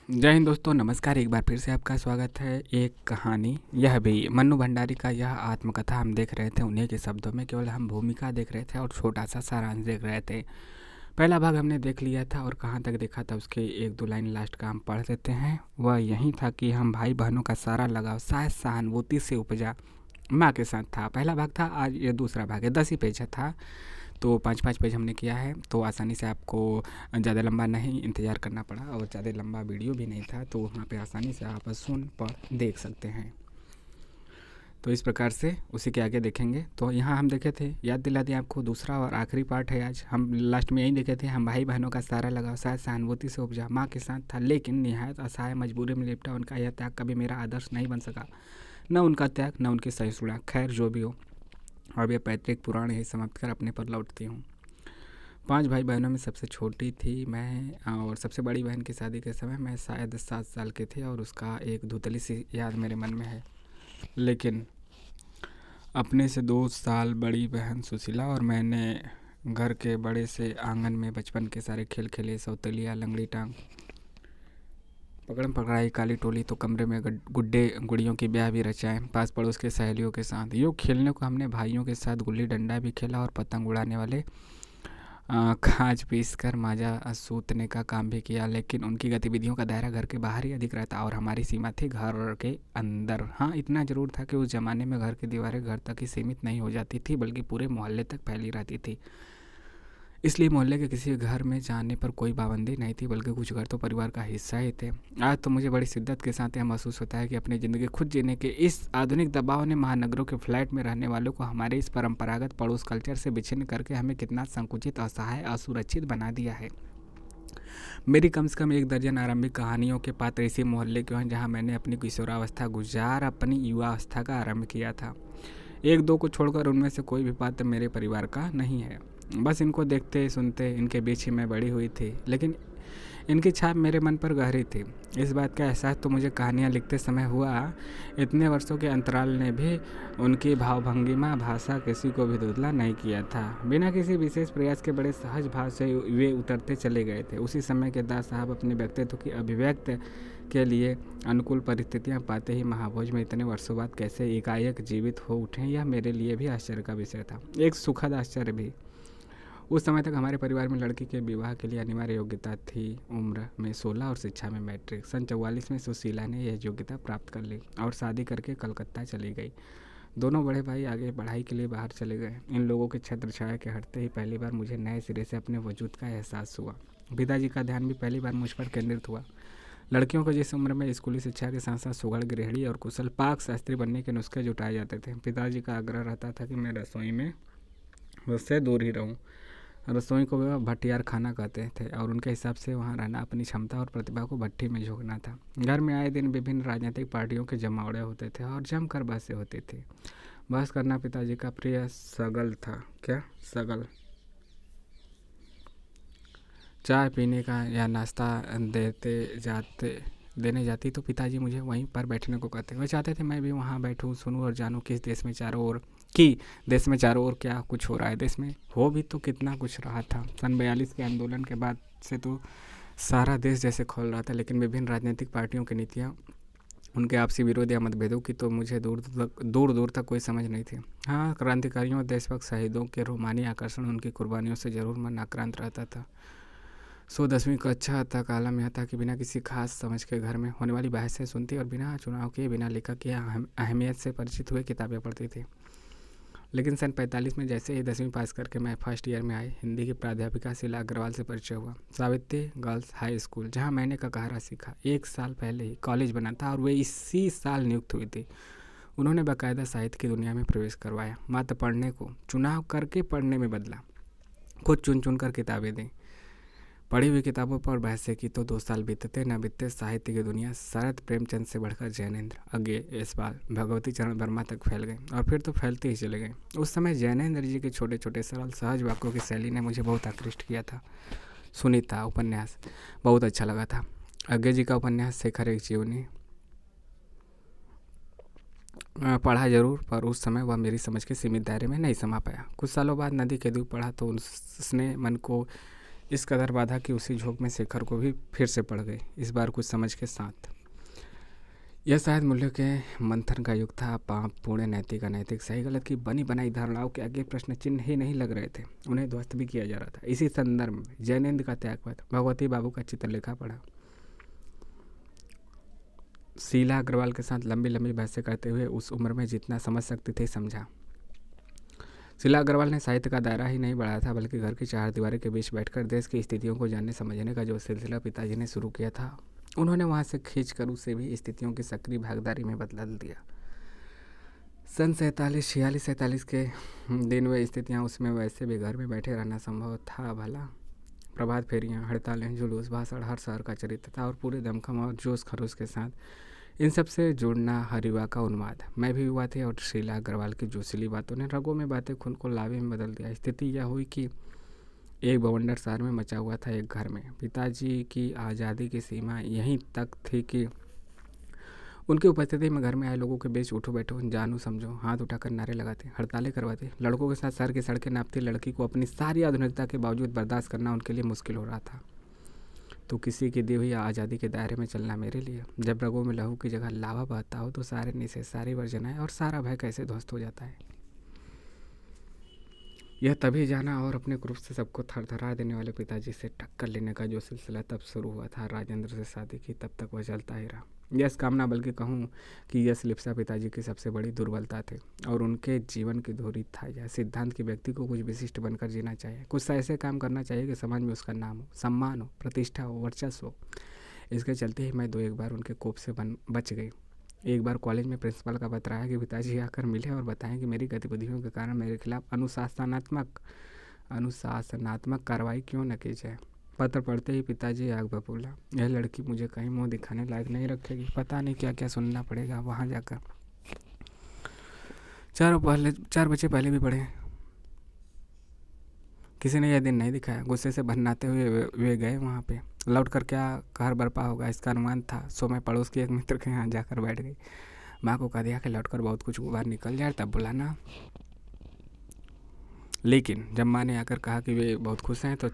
जय हिंद दोस्तों, नमस्कार। एक बार फिर से आपका स्वागत है। एक कहानी, यह भी मन्नू भंडारी का यह आत्मकथा हम देख रहे थे उन्हीं के शब्दों में। केवल हम भूमिका देख रहे थे और छोटा सा सारांश देख रहे थे। पहला भाग हमने देख लिया था और कहाँ तक देखा था उसके एक दो लाइन लास्ट का हम पढ़ देते हैं। वह यही था कि हम भाई बहनों का सारा लगाव शायद सहानुभूति से उपजा माँ के साथ था। पहला भाग था, आज ये दूसरा भाग है। 10 ही पेज था, तो 5-5 पेज हमने किया है, तो आसानी से आपको ज़्यादा लंबा नहीं इंतज़ार करना पड़ा और ज़्यादा लंबा वीडियो भी नहीं था, तो वहाँ पे आसानी से आप सुन पढ़ देख सकते हैं। तो इस प्रकार से उसी के आगे देखेंगे। तो यहाँ हम देखे थे, याद दिला दें आपको, दूसरा और आखिरी पार्ट है आज। हम लास्ट में यही देखे थे, हम भाई बहनों का सारा लगाव शायद सहानुभूति से उपजा माँ के साथ था, लेकिन निहायत असहाय मजबूरी में लिपटा उनका यह त्याग कभी मेरा आदर्श नहीं बन सका। न उनका त्याग, न उनकी सहिष्णुता। खैर जो भी हो, अब यह पैतृक पुराण ही समाप्त कर अपने पर लौटती हूँ। 5 भाई बहनों में सबसे छोटी थी मैं, और सबसे बड़ी बहन की शादी के समय मैं शायद 7 साल के थे, और उसका एक धुतली सी याद मेरे मन में है। लेकिन अपने से 2 साल बड़ी बहन सुशीला और मैंने घर के बड़े से आंगन में बचपन के सारे खेल खेले। सौतेलिया, लंगड़ी टांग, पकड़म पकड़ाई, काली टोली, तो कमरे में गुड्डे गुड़ियों की ब्याह भी रचाएं पास पड़ोस के सहेलियों के साथ। यूँ खेलने को हमने भाइयों के साथ गुल्ली डंडा भी खेला और पतंग उड़ाने वाले खाज पीस कर माजा सूतने का काम भी किया। लेकिन उनकी गतिविधियों का दायरा घर के बाहर ही अधिक रहता और हमारी सीमा थी घर के अंदर। हाँ, इतना ज़रूर था कि उस ज़माने में घर की दीवारें घर तक ही सीमित नहीं हो जाती थी, बल्कि पूरे मोहल्ले तक फैली रहती थी। इसलिए मोहल्ले के किसी घर में जाने पर कोई पाबंदी नहीं थी, बल्कि कुछ घर तो परिवार का हिस्सा ही थे। आज तो मुझे बड़ी शिद्दत के साथ यह महसूस होता है कि अपनी ज़िंदगी खुद जीने के इस आधुनिक दबाव ने महानगरों के फ्लैट में रहने वालों को हमारे इस परंपरागत पड़ोस कल्चर से विच्छिन्न करके हमें कितना संकुचित, असहाय, असुरक्षित बना दिया है। मेरी कम से कम 1 दर्जन आरंभिक कहानियों के पात्र इसी मोहल्ले के हैं जहाँ मैंने अपनी किशोरावस्था गुजार अपनी युवावस्था का आरंभ किया था। 1-2 को छोड़कर उनमें से कोई भी पात्र मेरे परिवार का नहीं है। बस इनको देखते सुनते इनके बीच ही मैं बड़ी हुई थी, लेकिन इनकी छाप मेरे मन पर गहरी थी। इस बात का एहसास तो मुझे कहानियाँ लिखते समय हुआ। इतने वर्षों के अंतराल ने भी उनकी भावभंगिमा, भाषा किसी को भी धुंधला नहीं किया था। बिना किसी विशेष प्रयास के बड़े सहज भाव से वे उतरते चले गए थे। उसी समय के दास साहब अपने व्यक्तित्व की अभिव्यक्त के लिए अनुकूल परिस्थितियां पाते ही महाभोज में इतने वर्षों बाद कैसे एकाएक जीवित हो उठे, यह मेरे लिए भी आश्चर्य का विषय था, एक सुखद आश्चर्य भी। उस समय तक हमारे परिवार में लड़की के विवाह के लिए अनिवार्य योग्यता थी। उम्र में 16 और शिक्षा में मैट्रिक। सन 44 में सुशीला ने यह योग्यता प्राप्त कर ली और शादी करके कलकत्ता चली गई। दोनों बड़े भाई आगे पढ़ाई के लिए बाहर चले गए। इन लोगों के छत्र छाया के हटते ही पहली बार मुझे नए सिरे से अपने वजूद का एहसास हुआ। पिताजी का ध्यान भी पहली बार मुझ पर केंद्रित हुआ। लड़कियों को जिस उम्र में स्कूली शिक्षा के साथ साथ सुघड़ गृहिणी और कुशल पाक शास्त्री बनने के नुस्खे जुटाए जाते थे, पिताजी का आग्रह रहता था कि मैं रसोई में उससे दूर ही रहूं। रसोई को वह भट्टियार खाना कहते थे और उनके हिसाब से वहाँ रहना अपनी क्षमता और प्रतिभा को भट्टी में झोंकना था। घर में आए दिन विभिन्न राजनीतिक पार्टियों के जमावड़े होते थे और जमकर बहसें होती थी। बहस करना पिताजी का प्रिय सगल था। क्या सगल? चाय पीने का या नाश्ता देने जाती तो पिताजी मुझे वहीं पर बैठने को कहते। वे चाहते थे मैं भी वहाँ बैठूँ, सुनूँ और जानूँ किस देश में चारों ओर क्या कुछ हो रहा है। देश में हो भी तो कितना कुछ रहा था। सन 42 के आंदोलन के बाद से तो सारा देश जैसे खोल रहा था, लेकिन विभिन्न राजनीतिक पार्टियों की नीतियाँ, उनके आपसी विरोध या मतभेदों की तो मुझे दूर दूर तक कोई समझ नहीं थी। हाँ, क्रांतिकारियों और देशभक्त शहीदों के रोमानी आकर्षण उनकी कुर्बानियों से जरूर मन आक्रांत रहता था। 10वीं कक्षा तक आलम यह था कि बिना किसी खास समझ के घर में होने वाली बहसें सुनती और बिना चुनाव किए, बिना लेखक की अहमियत से परिचित हुए किताबें पढ़ती थी। लेकिन सन 45 में जैसे ही 10वीं पास करके मैं फर्स्ट ईयर में आई, हिंदी की प्राध्यापिका शीला अग्रवाल से परिचय हुआ। सावित्री गर्ल्स हाई स्कूल, जहाँ मैंने ककारा सीखा। 1 साल पहले ही कॉलेज बना था और वे इसी साल नियुक्त हुई थी। उन्होंने बाकायदा साहित्य की दुनिया में प्रवेश करवाया। मात्र पढ़ने को चुनाव करके पढ़ने में बदला। खुद चुन चुन कर किताबें दी। पढ़ी हुई किताबों पर बहसें की तो 2 साल बीतते न बीतते साहित्य की दुनिया शरद प्रेमचंद से बढ़कर जैनेन्द्र, अज्ञे, यशपाल, भगवती चरण वर्मा तक फैल गई और फिर तो फैलते ही चले गए। उस समय जैनेन्द्र जी के छोटे छोटे सरल सहज वाक्यों की शैली ने मुझे बहुत आकृष्ट किया था। सुनीता उपन्यास बहुत अच्छा लगा था। अज्ञे जी का उपन्यास शेखर एक जीवनी पढ़ा जरूर, पर उस समय वह मेरी समझ के सीमित दायरे में नहीं समा पाया। कुछ सालों बाद नदी के दूर पढ़ा तो उसने मन को इस कदर बाधा कि उसी झोंक में शेखर को भी फिर से पड़ गई, इस बार कुछ समझ के साथ। यह शायद मूल्यों के मंथन का युग था। पाप पुण्य, नैतिक अनैतिक, सही गलत की बनी बनाई धारणाओं के आगे प्रश्न चिन्ह ही नहीं लग रहे थे, उन्हें ध्वस्त भी किया जा रहा था। इसी संदर्भ में जैनेन्द्र का त्यागपत्र, भगवती बाबू का चित्रलेखा पढ़ा, शीला अग्रवाल के साथ लंबी लंबी बहसें करते हुए उस उम्र में जितना समझ सकती थी समझा। शीला अग्रवाल ने साहित्य का दायरा ही नहीं बढ़ाया था, बल्कि घर की चार दीवारी के बीच बैठकर देश की स्थितियों को जानने समझने का जो सिलसिला पिताजी ने शुरू किया था, उन्होंने वहाँ से खींचकर उसे भी स्थितियों की सक्रिय भागीदारी में बदल दिया। सन 46 के दिन वे स्थितियाँ उसमें वैसे भी घर में बैठे रहना संभव था भला। प्रभात फेरियाँ, हड़तालें, जुलूस, भाषण, हर शहर का चरित्र था और पूरे दमखम और जोश खरोश के साथ इन सब से जुड़ना हर युवा का उन्माद। मैं भी युवा थी और शीला अग्रवाल की जोशीली बातों ने रगों में बातें खून को लावे में बदल दिया। स्थिति यह हुई कि एक बवंडर शहर में मचा हुआ था एक घर में। पिताजी की आज़ादी की सीमा यहीं तक थी कि उनकी उपस्थिति में घर में आए लोगों के बीच उठो बैठो, जानू समझो, हाथ उठाकर नारे लगाते, हड़तालें करवाते, लड़कों के साथ शहर की सड़कें नापती। लड़की को अपनी सारी आधुनिकता के बावजूद बर्दाश्त करना उनके लिए मुश्किल हो रहा था। तो किसी की दी हुई आज़ादी के दायरे में चलना मेरे लिए, जब रगों में लहू की जगह लावा बहता हो तो सारे निषेध, सारी वर्जनाएं और सारा भय कैसे ध्वस्त हो जाता है। यह तभी जाना और अपने क्रोध से सबको थरथरा देने वाले पिताजी से टक्कर लेने का जो सिलसिला तब शुरू हुआ था। राजेंद्र से शादी की तब तक वह चलता ही रहा। यश कामना, बल्कि कहूँ कि यश लिप्सा पिताजी की सबसे बड़ी दुर्बलता थे और उनके जीवन की धुरी था यह सिद्धांत कि व्यक्ति को कुछ विशिष्ट बनकर जीना चाहिए, कुछ ऐसे काम करना चाहिए कि समाज में उसका नाम हो, सम्मान हो, प्रतिष्ठा हो, वर्चस्व हो। इसके चलते ही मैं 2-1 बार उनके कोप से बच गई। एक बार कॉलेज में प्रिंसिपल का पत्र आया कि पिताजी आकर मिले और बताएं कि मेरी गतिविधियों के कारण मेरे खिलाफ अनुशासनात्मक कार्रवाई क्यों न की जाए। पत्र पढ़ते ही पिताजी आग बबूला, यह लड़की मुझे कहीं मुंह दिखाने लायक नहीं रखेगी, पता नहीं क्या क्या सुनना पड़ेगा वहाँ जाकर। 4 बजे पहले भी पढ़े, किसी ने यह दिन नहीं दिखाया। गुस्से से भन्नाते हुए वे गए वहाँ पे। लौटकर क्या कहर बरपा होगा इसका अनुमान था, सो मैं पड़ोस के एक मित्र के यहाँ जाकर बैठ गई। माँ को कह दिया कि लौटकर बहुत कुछ बाहर निकल जाए तब बुलाना। लेकिन जब माँ ने आकर कहा कि वे बहुत खुश हैं तो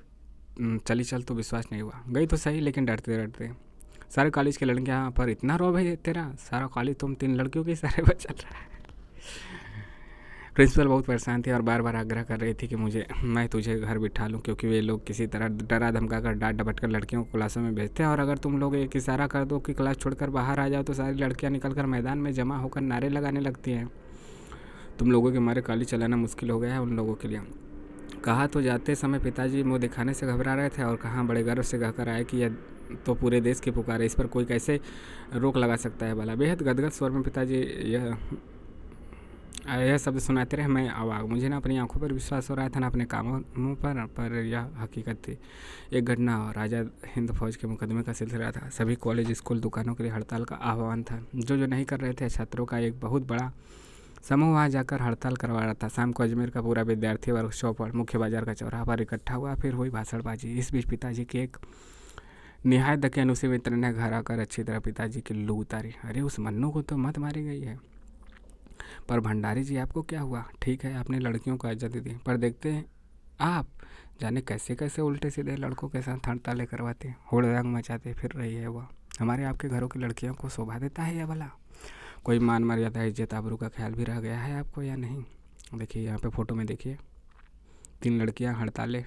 चली चल, तो विश्वास नहीं हुआ। गई तो सही, लेकिन डरते डरते। सारे कॉलेज की लड़कियाँ पर इतना रौब है तेरा, सारा कॉलेज तुम 3 लड़कियों के सारे पर चल रहा है। प्रिंसिपल बहुत परेशान थी और बार बार आग्रह कर रही थी कि मैं तुझे घर बिठा लूँ, क्योंकि वे लोग किसी तरह डरा धमका कर डांट डपट कर लड़कियों को क्लासों में भेजते हैं और अगर तुम लोग एक इशारा कर दो कि क्लास छोड़कर बाहर आ जाओ तो सारी लड़कियाँ निकलकर मैदान में जमा होकर नारे लगाने लगती हैं। तुम लोगों के मारे कॉलेज चलाना मुश्किल हो गया है उन लोगों के लिए। कहा तो जाते समय पिताजी मुँह दिखाने से घबरा रहे थे और कहाँ बड़े गर्व से कहकर आए कि यह तो पूरे देश की पुकार है, इस पर कोई कैसे रोक लगा सकता है भला। बेहद गदगद स्वर में पिताजी यह शब्द सुनाते रहे। मैं अवाक, मुझे ना अपनी आंखों पर विश्वास हो रहा था ना अपने कामों पर यह हकीकत थी। एक घटना और आज़ाद हिंद फौज के मुकदमे का सिलसिला था। सभी कॉलेज, स्कूल, दुकानों के लिए हड़ताल का आह्वान था। जो नहीं कर रहे थे, छात्रों का एक बहुत बड़ा समूह वहाँ जाकर हड़ताल करवा रहा था। शाम को अजमेर का पूरा विद्यार्थी वर्ग चौपड़ मुख्य बाजार का चौराहा पर इकट्ठा हुआ। फिर हुई भाषणबाजी। इस बीच पिताजी की एक निहायत दकियानुसी मित्र ने घर आकर अच्छी तरह पिताजी की लू उतारी। अरे उस मन्नू को तो मत मारी गई है, पर भंडारी जी आपको क्या हुआ? ठीक है आपने लड़कियों को इज्जत दी, पर देखते हैं आप जाने कैसे कैसे उल्टे सीधे लड़कों के साथ हड़तालें करवाते, हुड़दंग मचाते फिर रही है। वह हमारे आपके घरों की लड़कियों को शोभा देता है या भला? कोई मान मर्यादा, इज्जत, आबरू का ख्याल भी रह गया है आपको या नहीं? देखिए यहाँ पे फोटो में देखिए 3 लड़कियाँ हड़तालें।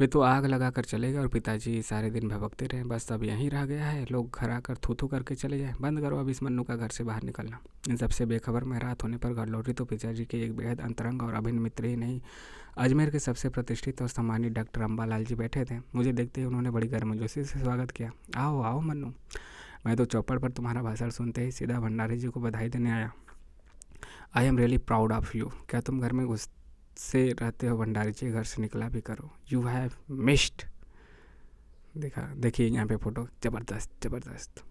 वे तो आग लगा कर चले गए और पिताजी सारे दिन भभकते रहे। बस अब यहीं रह गया है, लोग घर आकर थू थू करके चले जाए। बंद करो अब इस मन्नू का घर से बाहर निकलना। इन सबसे बेखबर मैं रात होने पर घर लौटी तो पिताजी के एक बेहद अंतरंग और अभिन्न मित्र ही नहीं, अजमेर के सबसे प्रतिष्ठित और सम्मानित डॉक्टर अम्बालाल जी बैठे थे। मुझे देखते ही उन्होंने बड़ी गर्मजोशी से स्वागत किया। आओ आओ मन्नू। मैं तो चौपड़ पर तुम्हारा भाषण सुनते ही सीधा भंडारी जी को बधाई देने आया। I am really proud of you. क्या तुम घर में से रहते हो भंडारी जी? घर से निकला भी करो। You have missed. देखिए यहाँ पे फोटो, जबरदस्त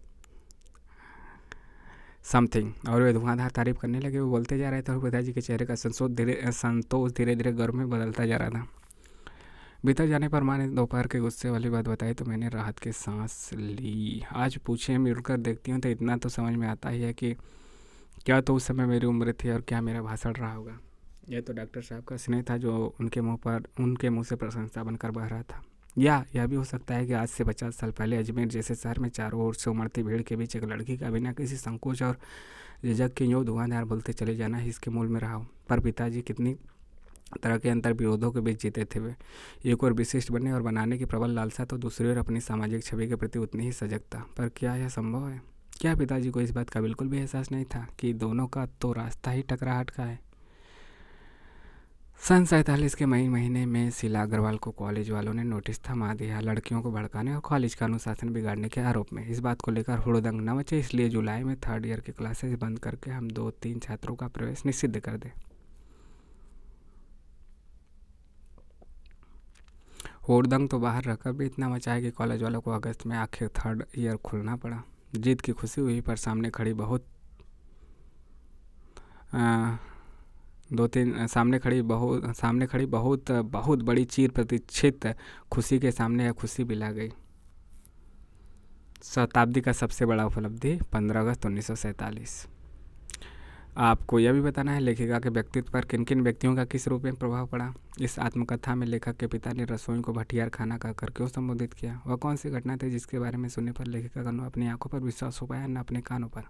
समथिंग। और वे धुआंधार तारीफ करने लगे। वो बोलते जा रहे थे और पिताजी के चेहरे का संतोष धीरे धीरे गर्व में बदलता जा रहा था। भीतर जाने पर माँ ने दोपहर के गुस्से वाली बात बताई तो मैंने राहत की सांस ली। आज पूछे मिलकर देखती हूँ तो इतना तो समझ में आता ही है कि क्या तो उस समय मेरी उम्र थी और क्या मेरा भाषण रहा होगा। यह तो डॉक्टर साहब का स्नेह था जो उनके मुंह से प्रशंसा बनकर बह रहा था। या यह भी हो सकता है कि आज से 50 साल पहले अजमेर जैसे शहर में चारों ओर से उमड़ती भीड़ के बीच एक लड़की का बिना किसी संकोच और झिझक के यूँ धुआंधार बोलते चले जाना ही इसके मूल में रहा हो। पर पिताजी कितनी तरह के अंतर विरोधों के बीच जीते थे वे। एक और विशिष्ट बनने और बनाने की प्रबल लालसा, तो दूसरी ओर अपनी सामाजिक छवि के प्रति उतनी ही सजगता। पर क्या यह संभव है? क्या पिताजी को इस बात का बिल्कुल भी एहसास नहीं था कि दोनों का तो रास्ता ही टकराहट का है? सन 47 के मई महीने में शीला अग्रवाल को कॉलेज वालों ने नोटिस थमा दिया, लड़कियों को भड़काने और कॉलेज का अनुशासन बिगाड़ने के आरोप में। इस बात को लेकर हुड़दंग न मचे, इसलिए जुलाई में 3rd ईयर के क्लासेस बंद करके हम 2-3 छात्रों का प्रवेश निषिद्ध कर दें। हुड़दंग तो बाहर रखकर भी इतना मचा है कि कॉलेज वालों को अगस्त में आखिर 3rd ईयर खुलना पड़ा। जीत की खुशी हुई, पर सामने खड़ी बहुत बड़ी चीर प्रतीक्षित खुशी के सामने यह खुशी बिला गई। शताब्दी का सबसे बड़ा उपलब्धि 15 अगस्त 1947। आपको यह भी बताना है लेखिका के व्यक्तित्व पर किन किन व्यक्तियों का किस रूप में प्रभाव पड़ा। इस आत्मकथा में लेखक के पिता ने रसोई को भटियार खाना कहकर क्यों संबोधित किया? वह कौन सी घटना थी जिसके बारे में सुनने पर लेखिका का न अपनी आंखों पर विश्वास हो पाया न अपने कानों पर?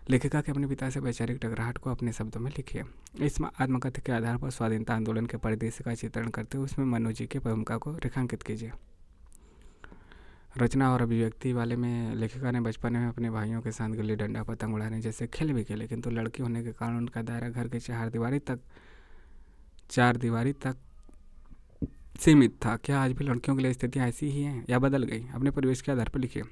लेखिका के अपने पिता से वैचारिक टकराहट को अपने शब्दों में लिखिए। इस आत्मकथा के आधार पर स्वाधीनता आंदोलन के परिदृश्य का चित्रण करते हुए उसमें मनु जी की भूमिका को रेखांकित कीजिए। रचना और अभिव्यक्ति वाले में लेखिका ने बचपन में अपने भाइयों के साथ गिल्ली डंडा, पतंग उड़ाने जैसे खेल भी खेले, किंतु लड़की होने के कारण उनका दायरा घर के 4 दीवारी तक सीमित था। क्या आज भी लड़कियों के लिए स्थितियाँ ऐसी ही हैं या बदल गई? अपने परिवेश के आधार पर लिखिए।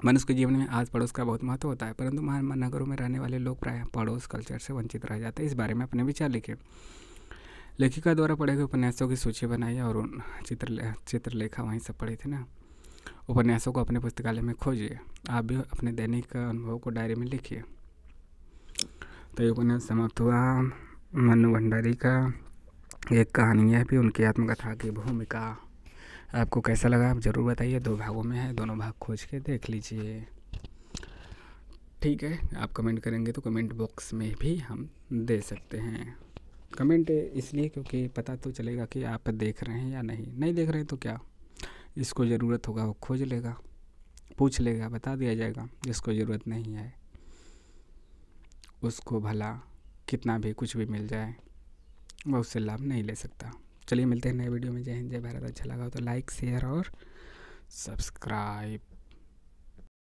मनुष्य के जीवन में आज पड़ोस का बहुत महत्व होता है, परंतु महानगरों में रहने वाले लोग प्रायः पड़ोस कल्चर से वंचित रह जाते हैं। इस बारे में अपने विचार लिखिए। लेखिका द्वारा पढ़े गए उपन्यासों की सूची बनाइए और उन चित्रलेखा वहीं सब पढ़े थे ना, उपन्यासों को अपने पुस्तकालय में खोजिए। आप भी अपने दैनिक अनुभव को डायरी में लिखिए। तो ये उपन्यास समाप्त हुआ मन्नू भंडारी का एक कहानी। यह भी उनकी आत्मकथा की भूमिका। आपको कैसा लगा आप ज़रूर बताइए। 2 भागों में है, दोनों भाग खोज के देख लीजिए। ठीक है, आप कमेंट करेंगे तो कमेंट बॉक्स में भी हम दे सकते हैं। कमेंट इसलिए क्योंकि पता तो चलेगा कि आप देख रहे हैं या नहीं देख रहे हैं तो क्या, जिसको ज़रूरत होगा वो खोज लेगा, पूछ लेगा, बता दिया जाएगा। जिसको ज़रूरत नहीं है उसको भला कितना भी कुछ भी मिल जाए वह उससे लाभ नहीं ले सकता। चलिए मिलते हैं नए वीडियो में। जय हिंद, जय भारत। अच्छा लगा हो तो लाइक, शेयर और सब्सक्राइब।